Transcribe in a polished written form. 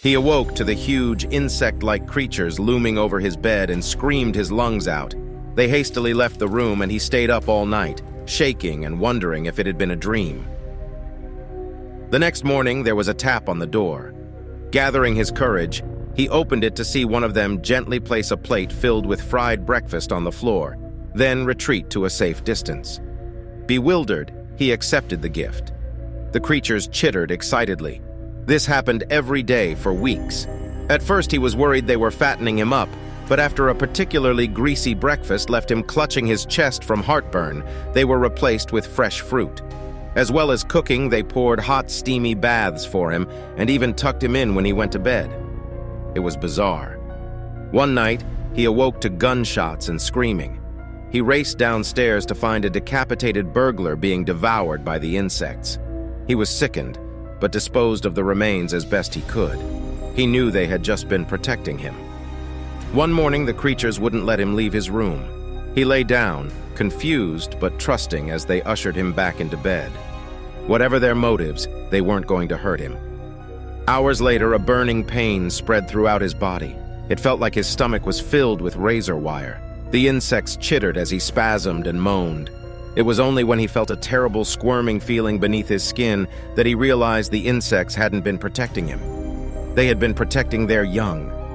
He awoke to the huge, insect-like creatures looming over his bed and screamed his lungs out. They hastily left the room and he stayed up all night, shaking and wondering if it had been a dream. The next morning, there was a tap on the door. Gathering his courage, he opened it to see one of them gently place a plate filled with fried breakfast on the floor, then retreat to a safe distance. Bewildered, he accepted the gift. The creatures chittered excitedly. This happened every day for weeks. At first, he was worried they were fattening him up, but after a particularly greasy breakfast left him clutching his chest from heartburn, they were replaced with fresh fruit. As well as cooking, they poured hot, steamy baths for him and even tucked him in when he went to bed. It was bizarre. One night, he awoke to gunshots and screaming. He raced downstairs to find a decapitated burglar being devoured by the insects. He was sickened, but disposed of the remains as best he could. He knew they had just been protecting him. One morning, the creatures wouldn't let him leave his room. He lay down, confused but trusting as they ushered him back into bed. Whatever their motives, they weren't going to hurt him. Hours later, a burning pain spread throughout his body. It felt like his stomach was filled with razor wire. The insects chittered as he spasmed and moaned. It was only when he felt a terrible squirming feeling beneath his skin that he realized the insects hadn't been protecting him. They had been protecting their young.